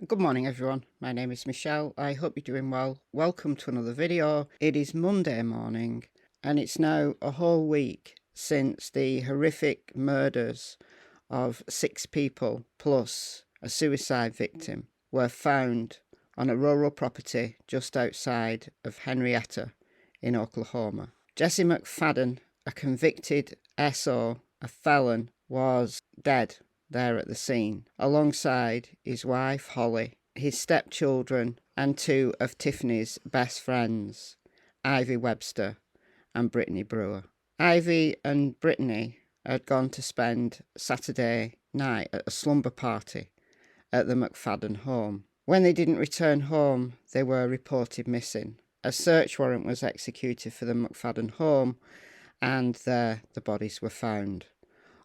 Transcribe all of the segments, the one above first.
Good morning everyone, my name is Michelle. I hope you're doing well. Welcome to another video. It is Monday morning and it's now a whole week since the horrific murders of 6 people plus a suicide victim were found on a rural property just outside of Henryetta in Oklahoma. Jesse McFadden, a convicted SO, a felon, was dead there at the scene, alongside his wife Holly, his stepchildren, and 2 of Tiffany's best friends, Ivy Webster and Brittany Brewer. Ivy and Brittany had gone to spend Saturday night at a slumber party at the McFadden home. When they didn't return home, they were reported missing. A search warrant was executed for the McFadden home, and there the bodies were found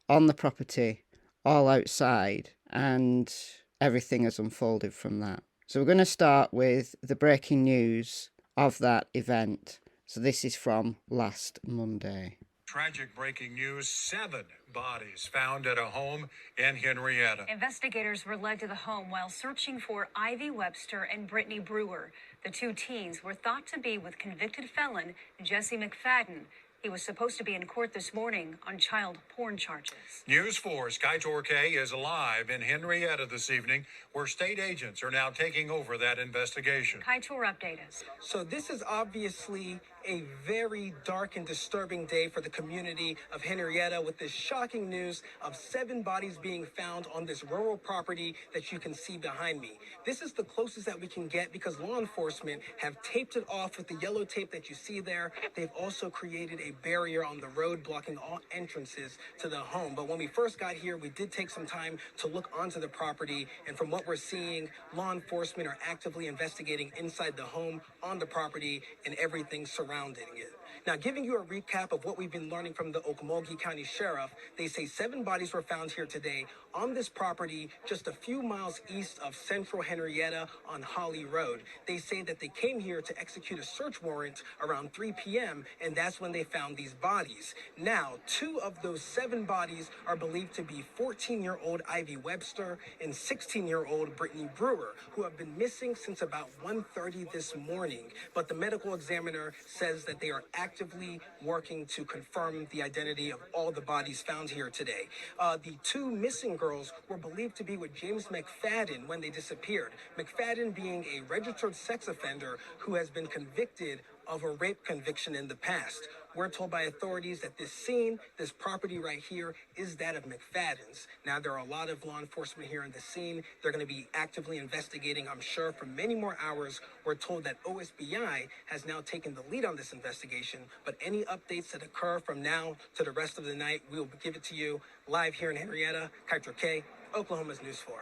on the property, all outside, and everything has unfolded from that. So we're going to start with the breaking news of that event. So this is from last Monday. Tragic breaking news, 7 bodies found at a home in Henryetta. Investigators were led to the home while searching for Ivy Webster and Brittany Brewer. The 2 teens were thought to be with convicted felon Jesse McFadden. He was supposed to be in court this morning on child porn charges. News 4 Sky Torquay is live in Henryetta this evening, where state agents are now taking over that investigation. Kaitor, update us. So this is obviously a very dark and disturbing day for the community of Henryetta, with this shocking news of 7 bodies being found on this rural property that you can see behind me. This is the closest that we can get because law enforcement have taped it off with the yellow tape that you see there. They've also created a barrier on the road blocking all entrances to the home. But when we first got here, we did take some time to look onto the property, and from what we're seeing, law enforcement are actively investigating inside the home, on the property, and everything surrounding it. Now, giving you a recap of what we've been learning from the Okmulgee County Sheriff, they say 7 bodies were found here today on this property just a few miles east of central Henryetta on Holly Road. They say that they came here to execute a search warrant around 3 p.m., and that's when they found these bodies. Now, 2 of those 7 bodies are believed to be 14-year-old Ivy Webster and 16-year-old Brittany Brewer, who have been missing since about 1:30 this morning. But the medical examiner says that they are actively working to confirm the identity of all the bodies found here today. The 2 missing girls were believed to be with James McFadden when they disappeared. McFadden being a registered sex offender who has been convicted of a rape conviction in the past. We're told by authorities that this scene, this property right here, is that of McFadden's. Now, there are a lot of law enforcement here in the scene. They're going to be actively investigating, I'm sure, for many more hours. We're told that OSBI has now taken the lead on this investigation, but any updates that occur from now to the rest of the night, we'll give it to you live here in Henryetta. Kaitor K, Oklahoma's News 4.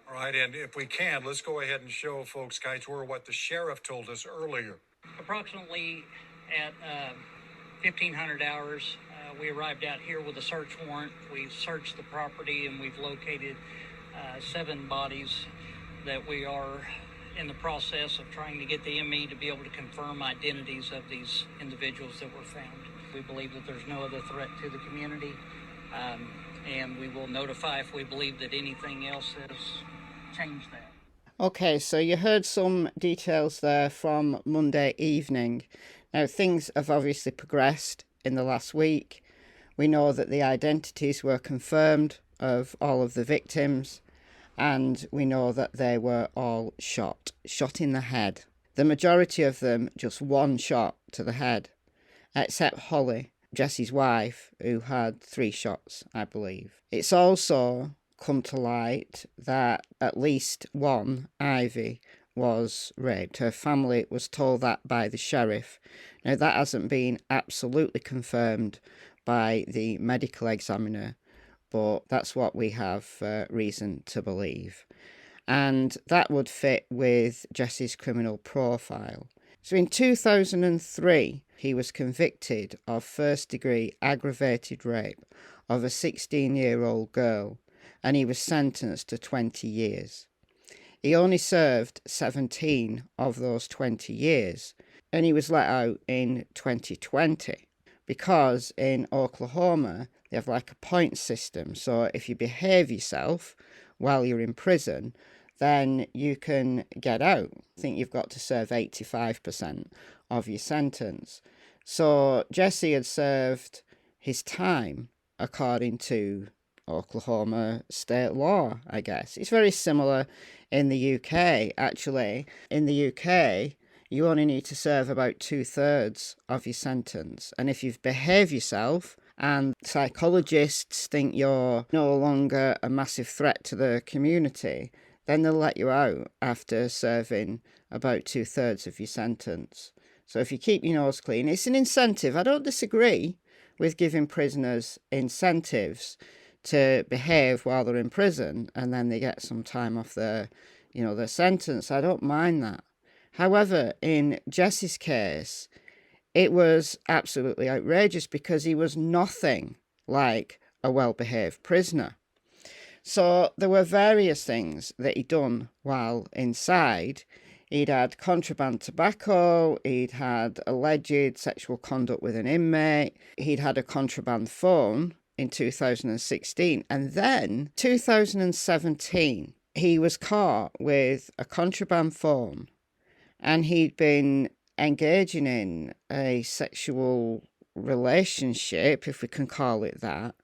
All right, and if we can, let's go ahead and show folks, Kaitor, what the sheriff told us earlier. Approximately at 1500 hours, we arrived out here with a search warrant. We've searched the property and we've located 7 bodies that we are in the process of trying to get the ME to be able to confirm identities of these individuals that were found. We believe that there's no other threat to the community, and we will notify if we believe that anything else has changed that. Okay, so you heard some details there from Monday evening. Now, things have obviously progressed in the last week. We know that the identities were confirmed of all of the victims, and we know that they were all shot in the head. The majority of them just 1 shot to the head, except Holly, Jesse's wife, who had 3 shots, I believe. It's also come to light that at least 1, Ivy, was raped. Her family was told that by the sheriff. Now, that hasn't been absolutely confirmed by the medical examiner, but that's what we have reason to believe. And that would fit with Jesse's criminal profile. So in 2003, he was convicted of first-degree aggravated rape of a 16-year-old girl, and he was sentenced to 20 years. He only served 17 of those 20 years, and he was let out in 2020 because in Oklahoma, they have like a point system. So if you behave yourself while you're in prison, then you can get out. I think you've got to serve 85% of your sentence. So Jesse had served his time according to Oklahoma state law, I guess. It's very similar in the UK, actually. In the UK, you only need to serve about 2/3 of your sentence. And if you've behaved yourself and psychologists think you're no longer a massive threat to the community, then they'll let you out after serving about 2/3 of your sentence. So if you keep your nose clean, it's an incentive. I don't disagree with giving prisoners incentives to behave while they're in prison and then they get some time off their sentence. I don't mind that. However, in Jesse's case, it was absolutely outrageous because he was nothing like a well-behaved prisoner. So there were various things that he'd done while inside. He'd had contraband tobacco, he'd had alleged sexual conduct with an inmate, he'd had a contraband phone in 2016, and then 2017 he was caught with a contraband phone and he'd been engaging in a sexual relationship, if we can call it that,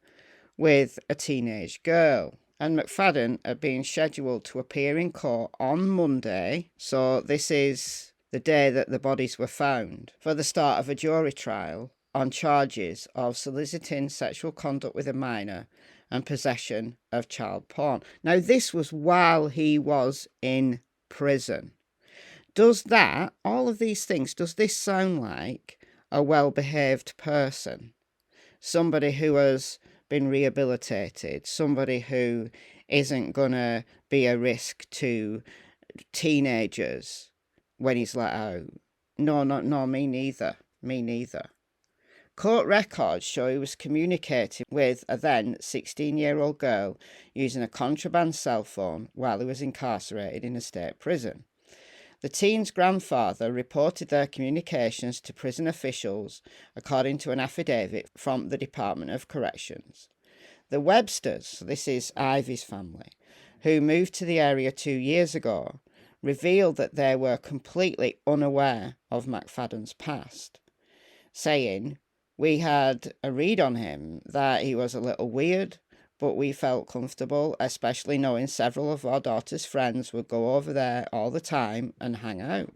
with a teenage girl. And McFadden had been scheduled to appear in court on Monday, so this is the day that the bodies were found, for the start of a jury trial on charges of soliciting sexual conduct with a minor and possession of child porn. Now, this was while he was in prison. Does that, all of these things, does this sound like a well-behaved person? Somebody who has been rehabilitated, somebody who isn't going to be a risk to teenagers when he's let out? No, me neither. Court records show he was communicating with a then 16-year-old girl using a contraband cell phone while he was incarcerated in a state prison. The teen's grandfather reported their communications to prison officials, according to an affidavit from the Department of Corrections. The Websters, this is Ivy's family, who moved to the area 2 years ago, revealed that they were completely unaware of McFadden's past, saying, "We had a read on him that he was a little weird, but we felt comfortable, especially knowing several of our daughter's friends would go over there all the time and hang out.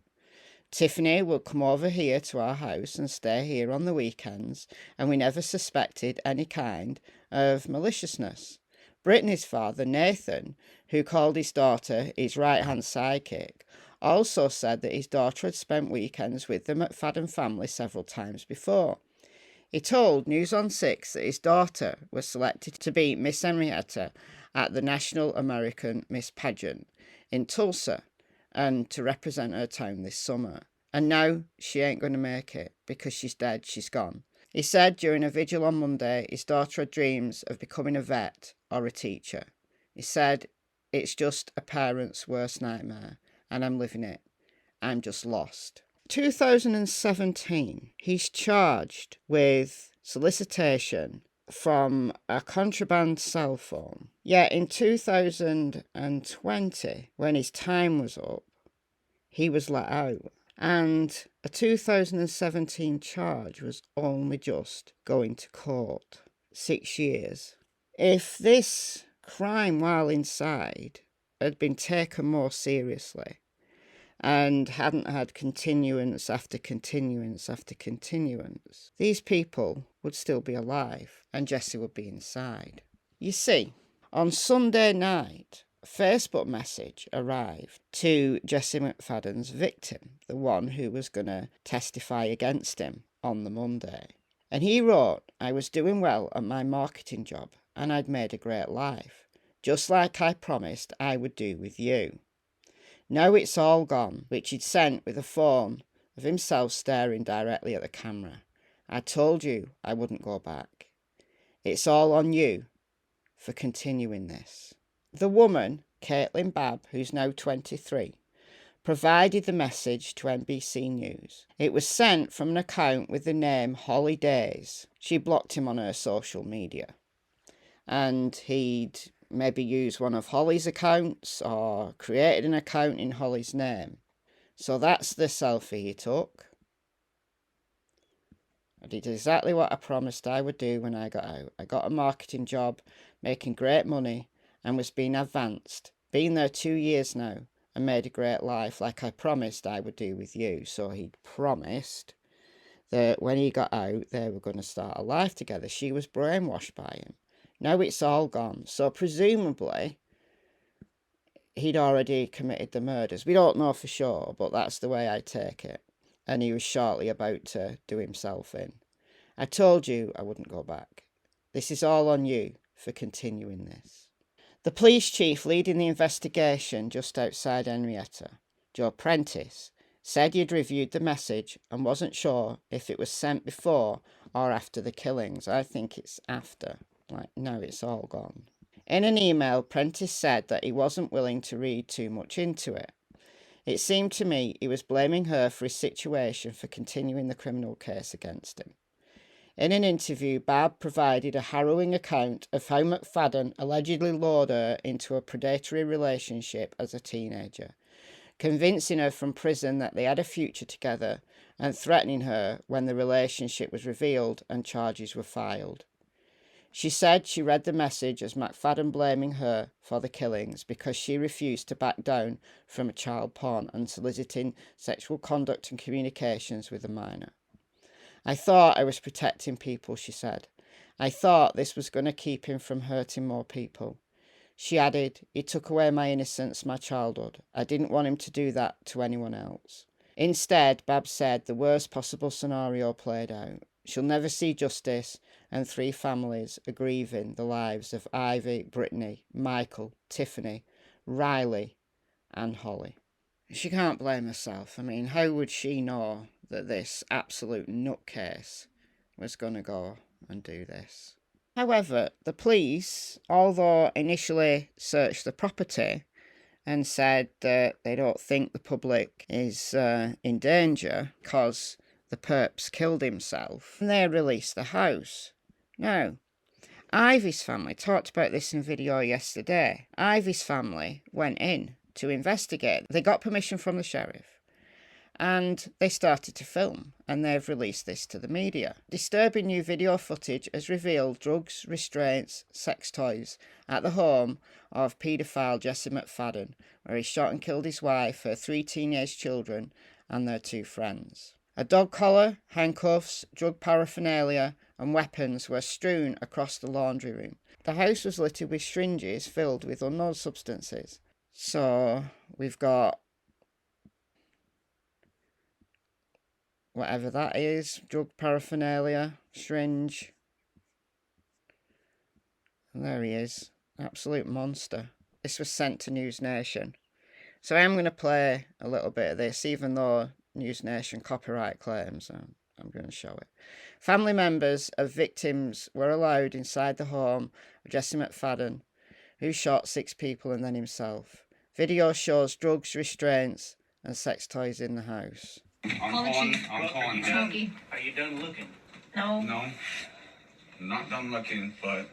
Tiffany would come over here to our house and stay here on the weekends, and we never suspected any kind of maliciousness. Brittany's father, Nathan, who called his daughter his right-hand sidekick, also said that his daughter had spent weekends with the McFadden family several times before. He told News on 6 that his daughter was selected to be Miss Henryetta at the National American Miss Pageant in Tulsa and to represent her town this summer. And now she ain't going to make it because she's dead, she's gone. He said during a vigil on Monday his daughter had dreams of becoming a vet or a teacher. He said, "It's just a parent's worst nightmare and I'm living it. I'm just lost." 2017, he's charged with solicitation from a contraband cell phone. Yet in 2020, when his time was up, he was let out. And a 2017 charge was only just going to court. 6 years. If this crime while inside had been taken more seriously, and hadn't had continuance after continuance after continuance, these people would still be alive and Jesse would be inside. You see, on Sunday night, a Facebook message arrived to Jesse McFadden's victim, the one who was going to testify against him on the Monday. And he wrote, "I was doing well at my marketing job and I'd made a great life, just like I promised I would do with you. Now it's all gone," which he'd sent with a phone of himself staring directly at the camera. "I told you I wouldn't go back. It's all on you for continuing this." The woman, Caitlin Babb, who's now 23, provided the message to NBC News. It was sent from an account with the name Holly Days. She blocked him on her social media. And he'd maybe used one of Holly's accounts or created an account in Holly's name. So that's the selfie he took. I did exactly what I promised I would do when I got out. I got a marketing job, making great money, and was being advanced. Been there 2 years now, and made a great life like I promised I would do with you. So he'd promised that when he got out, they were going to start a life together. She was brainwashed by him. Now it's all gone. So presumably, he'd already committed the murders. We don't know for sure, but that's the way I take it. And he was shortly about to do himself in. I told you I wouldn't go back. This is all on you for continuing this. The police chief leading the investigation just outside Henryetta, Joe Prentice, said he'd reviewed the message and wasn't sure if it was sent before or after the killings. I think it's after. Like, now it's all gone. In an email, Prentice said that he wasn't willing to read too much into it. It seemed to me he was blaming her for his situation for continuing the criminal case against him. In an interview, Barb provided a harrowing account of how McFadden allegedly lured her into a predatory relationship as a teenager, convincing her from prison that they had a future together and threatening her when the relationship was revealed and charges were filed. She said she read the message as McFadden blaming her for the killings because she refused to back down from a child porn and soliciting sexual conduct and communications with a minor. I thought I was protecting people, she said. I thought this was going to keep him from hurting more people. She added, he took away my innocence, my childhood. I didn't want him to do that to anyone else. Instead, Bab said the worst possible scenario played out. She'll never see justice, and 3 families are grieving the lives of Ivy, Brittany, Michael, Tiffany, Riley, and Holly. She can't blame herself. I mean, how would she know that this absolute nutcase was going to go and do this? However, the police, although initially searched the property and said that they don't think the public is in danger because the perp's killed himself, and they released the house. Now, Ivy's family talked about this in video yesterday. Ivy's family went in to investigate. They got permission from the sheriff and they started to film, and they've released this to the media. Disturbing new video footage has revealed drugs, restraints, sex toys at the home of paedophile Jesse McFadden, where he shot and killed his wife, her 3 teenage children, and their 2 friends. A dog collar, handcuffs, drug paraphernalia, and weapons were strewn across the laundry room. The house was littered with syringes filled with unknown substances. So we've got whatever that is, drug paraphernalia, syringe. And there he is, absolute monster. This was sent to News Nation. So I am going to play a little bit of this, even though News Nation copyright claims. I'm going to show it. Family members of victims were allowed inside the home of Jesse McFadden, who shot 6 people and then himself. Video shows drugs, restraints, and sex toys in the house. I'm calling Smokey, are you done looking? No, I'm not done looking, but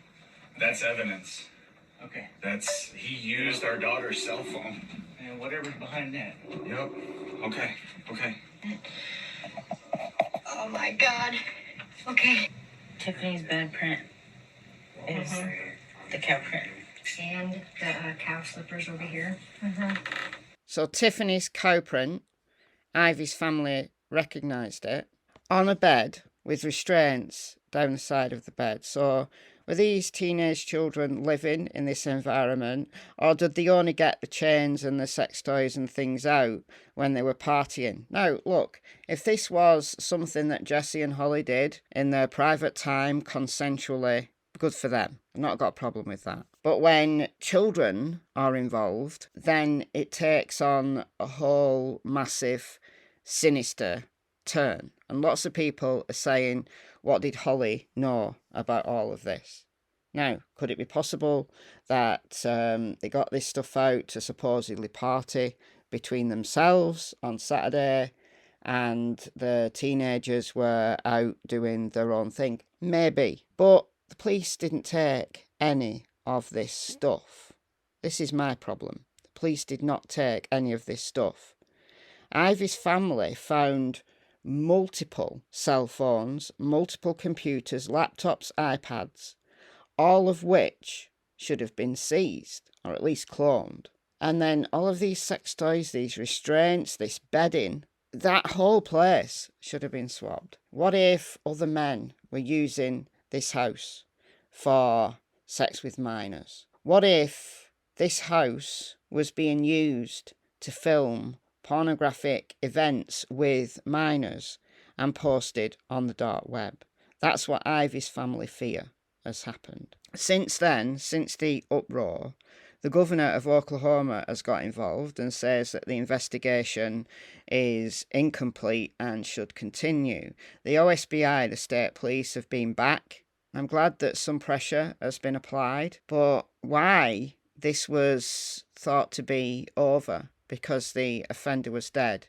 that's evidence. Okay. He used our daughter's cell phone. And whatever's behind that. Yep. Okay. Oh my God. Okay. Tiffany's bed print is the cow print. And the cow slippers over here. So Tiffany's cow print, Ivy's family recognised it, on a bed with restraints down the side of the bed. So were these teenage children living in this environment, or did they only get the chains and the sex toys and things out when they were partying? Now, look, if this was something that Jesse and Holly did in their private time, consensually, good for them. I've not got a problem with that. But when children are involved, then it takes on a whole massive, sinister turn. And lots of people are saying, what did Holly know about all of this? Now, could it be possible that they got this stuff out to supposedly party between themselves on Saturday and the teenagers were out doing their own thing? Maybe. But the police didn't take any of this stuff. This is my problem. The police did not take any of this stuff. Ivy's family found multiple cell phones, multiple computers, laptops, iPads, all of which should have been seized, or at least cloned. And then all of these sex toys, these restraints, this bedding, that whole place should have been swabbed. What if other men were using this house for sex with minors? What if this house was being used to film pornographic events with minors and posted on the dark web? That's what Ivy's family fear has happened. Since then, since the uproar, the governor of Oklahoma has got involved and says that the investigation is incomplete and should continue. The OSBI, the state police, have been back. I'm glad that some pressure has been applied, but why this was thought to be over because the offender was dead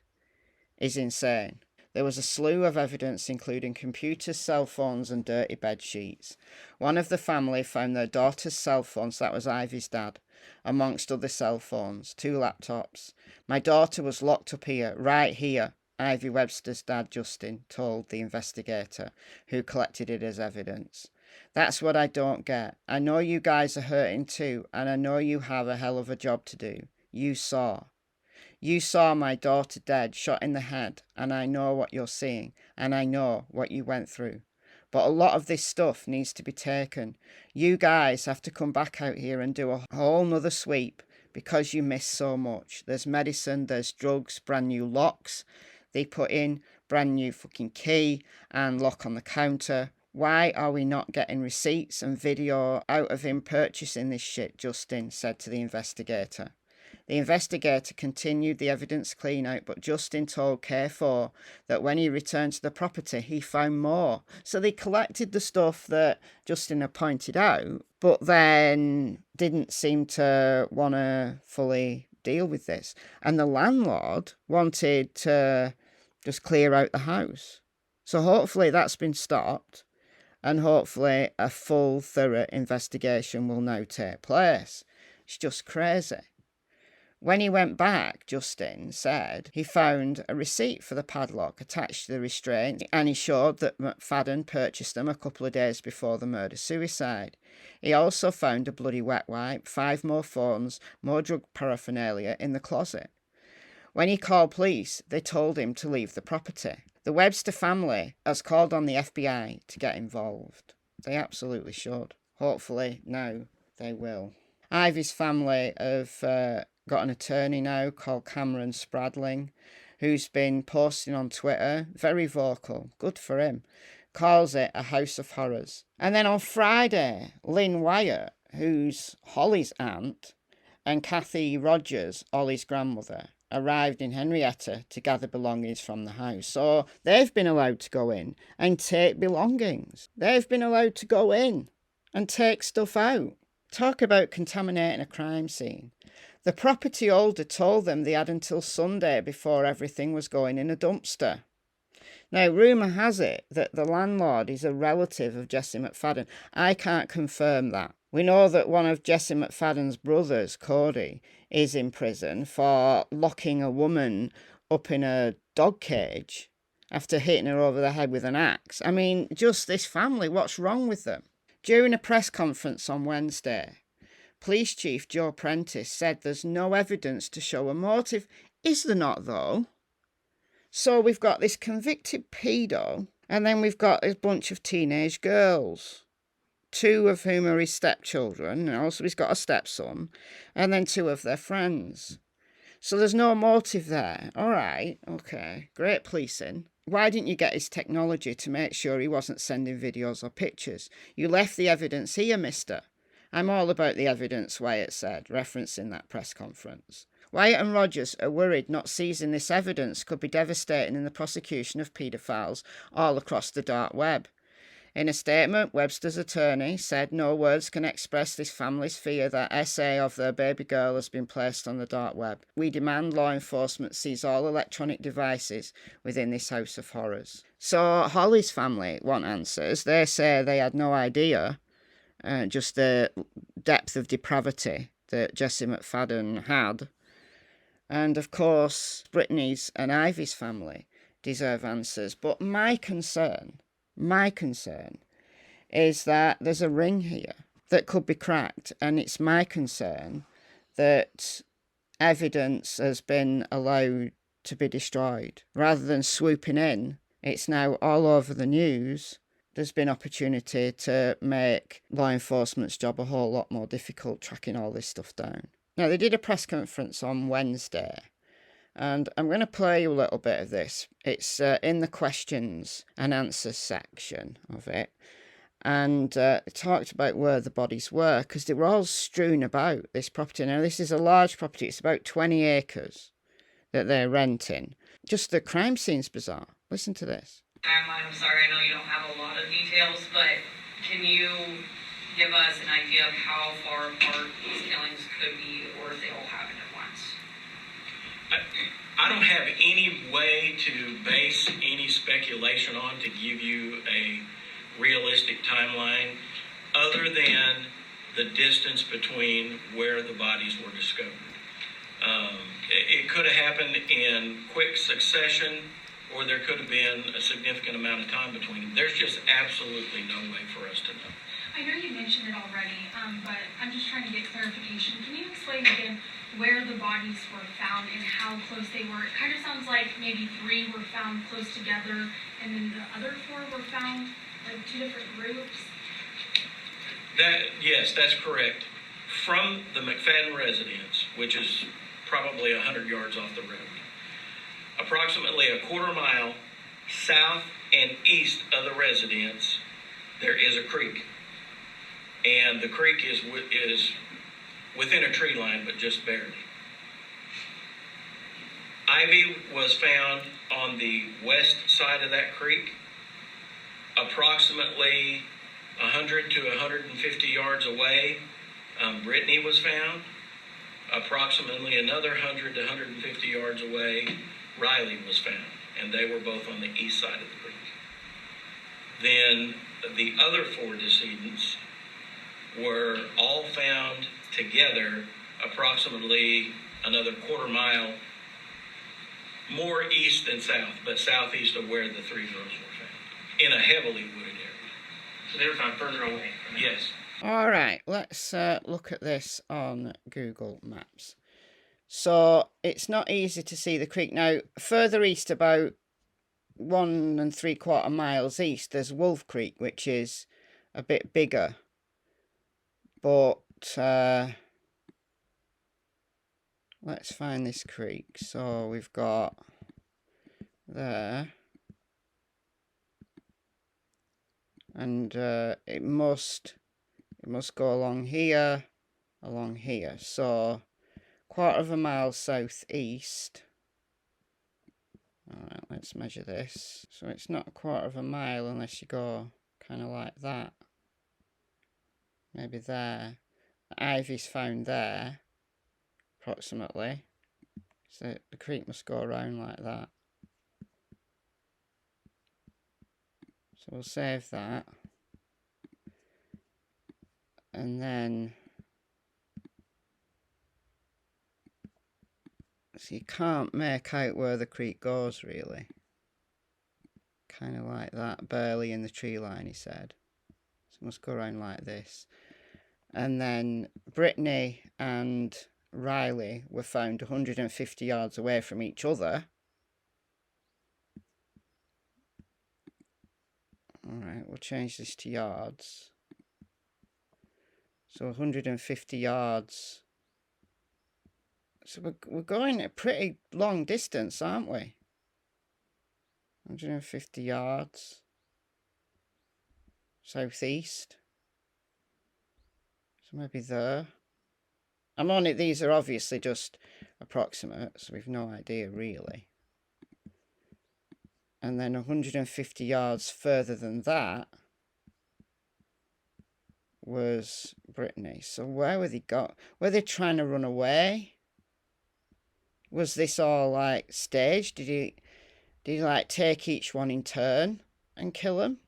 is insane. There was a slew of evidence, including computers, cell phones, and dirty bed sheets. One of the family found their daughter's cell phone, so that was Ivy's dad, amongst other cell phones, 2 laptops. My daughter was locked up here, right here, Ivy Webster's dad, Justin, told the investigator, who collected it as evidence. That's what I don't get. I know you guys are hurting too, and I know you have a hell of a job to do. You saw my daughter dead, shot in the head, and I know what you're seeing, and I know what you went through. But a lot of this stuff needs to be taken. You guys have to come back out here and do a whole nother sweep because you missed so much. There's medicine, there's drugs, brand new locks. They put in brand new fucking key and lock on the counter. Why are we not getting receipts and video out of him purchasing this shit? Justin said to the investigator. The investigator continued the evidence clean out, but Justin told K4 that when he returned to the property, he found more. So they collected the stuff that Justin had pointed out, but then didn't seem to want to fully deal with this. And the landlord wanted to just clear out the house. So hopefully that's been stopped, and hopefully a full, thorough investigation will now take place. It's just crazy. When he went back, Justin said he found a receipt for the padlock attached to the restraint, and he showed that McFadden purchased them a couple of days before the murder-suicide. He also found a bloody wet wipe, 5 more phones, more drug paraphernalia in the closet. When he called police, they told him to leave the property. The Webster family has called on the FBI to get involved. They absolutely should. Hopefully now they will. Ivy's family have got an attorney now called Cameron Spradling, who's been posting on Twitter, very vocal, good for him, calls it a house of horrors. And then on Friday, Lynn Wyatt, who's Holly's aunt, and Kathy Rogers, Ollie's grandmother, arrived in Henryetta to gather belongings from the house. So they've been allowed to go in and take belongings. They've been allowed to go in and take stuff out. Talk about contaminating a crime scene. The property holder told them they had until Sunday before everything was going in a dumpster. Now, rumour has it that the landlord is a relative of Jesse McFadden. I can't confirm that. We know that one of Jesse McFadden's brothers, Cody, is in prison for locking a woman up in a dog cage after hitting her over the head with an axe. I mean, just this family, what's wrong with them? During a press conference on Wednesday, Police Chief Joe Prentice said there's no evidence to show a motive. Is there not, though? So we've got this convicted pedo, and then we've got this bunch of teenage girls, 2 of whom are his stepchildren, and also he's got a stepson, and then 2 of their friends. So there's no motive there. All right, okay, great policing. Why didn't you get his technology to make sure he wasn't sending videos or pictures? You left the evidence here, mister. I'm all about the evidence, Wyatt said, referencing that press conference. Wyatt and Rogers are worried not seizing this evidence could be devastating in the prosecution of paedophiles all across the dark web. In a statement, Webster's attorney said no words can express this family's fear that SA of their baby girl has been placed on the dark web. We demand law enforcement seize all electronic devices within this house of horrors. So Holly's family want answers. They say they had no idea just the depth of depravity that Jesse McFadden had. And of course, Brittany's and Ivy's family deserve answers. But my concern is that there's a ring here that could be cracked. And it's my concern that evidence has been allowed to be destroyed. Rather than swooping in, it's now all over the news. There's been opportunity to make law enforcement's job a whole lot more difficult tracking all this stuff down. Now, they did a press conference on Wednesday, and I'm going to play you a little bit of this. It's in the questions and answers section of it, and it talked about where the bodies were, because they were all strewn about this property. Now, this is a large property. It's about 20 acres that they're renting. Just the crime scene's bizarre. Listen to this. I'm sorry, I know you don't have a lot of details, but can you give us an idea of how far apart these killings could be, or if they all happened at once? I don't have any way to base any speculation on to give you a realistic timeline other than the distance between where the bodies were discovered. It could have happened in quick succession, or there could have been a significant amount of time between them. There's just absolutely no way for us to know. I know you mentioned it already, but I'm just trying to get clarification. Can you explain again where the bodies were found and how close they were? It kind of sounds like maybe 3 were found close together, and then the other 4 were found like 2 different groups. Yes, that's correct. From the McFadden residence, which is probably 100 yards off the road, approximately a quarter mile south and east of the residence, there is a creek. And the creek is within a tree line, but just barely. Ivy was found on the west side of that creek, approximately 100 to 150 yards away. Brittany was found. Approximately another 100 to 150 yards away, Riley was found, and they were both on the east side of the creek. Then the other 4 decedents were all found together approximately another quarter mile more east than south, but southeast of where the 3 girls were found, in a heavily wooded area. So they were found further away from the Yes. All right, let's look at this on Google Maps. So it's not easy to see the creek. Now, further east, about 1 3/4 miles east, there's Wolf Creek, which is a bit bigger. But let's find this creek. So we've got there. And it must go along here. So 1/4 mile southeast. Alright, let's measure this. So it's not 1/4 mile unless you go kind of like that. Maybe there. The ivy's found there, approximately. So the creek must go around like that. So we'll save that. And then, so you can't make out where the creek goes really. Kind of like that, barely in the tree line, he said. So it must go around like this. And then Brittany and Riley were found 150 yards away from each other. Alright, we'll change this to yards. So 150 yards. So we're going a pretty long distance, aren't we? 150 yards. Southeast. So maybe there. These are obviously just approximate, so we've no idea really. And then 150 yards further than that was Brittany. So where were they got? Were they trying to run away? Was this all like staged? Did he like take each one in turn and kill them?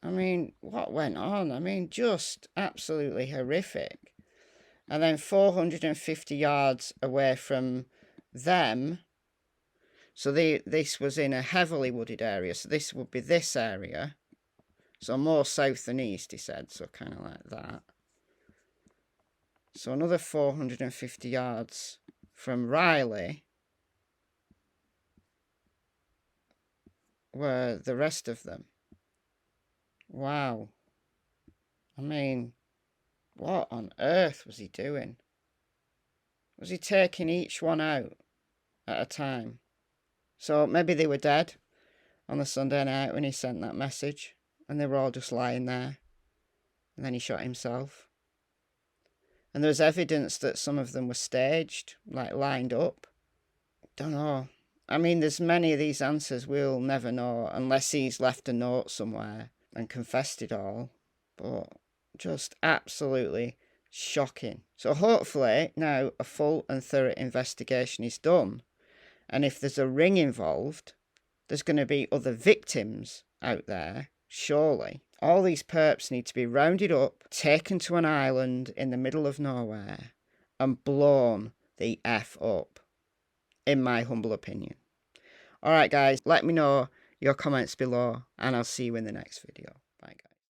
I mean, what went on? I mean, just absolutely horrific. And then 450 yards away from them, so this was in a heavily wooded area, so this would be this area. So more south than east, he said, so kind of like that. So another 450 yards from Riley were the rest of them. Wow. I mean, what on earth was he doing? Was he taking each one out at a time? So maybe they were dead on the Sunday night when he sent that message, and they were all just lying there. And then he shot himself. And there's evidence that some of them were staged, like lined up. Don't know. I mean, there's many of these answers we'll never know unless he's left a note somewhere and confessed it all. But just absolutely shocking. So hopefully now a full and thorough investigation is done. And if there's a ring involved, there's going to be other victims out there, surely. All these perps need to be rounded up, taken to an island in the middle of nowhere, and blown the F up, in my humble opinion. Alright guys, let me know your comments below, and I'll see you in the next video. Bye guys.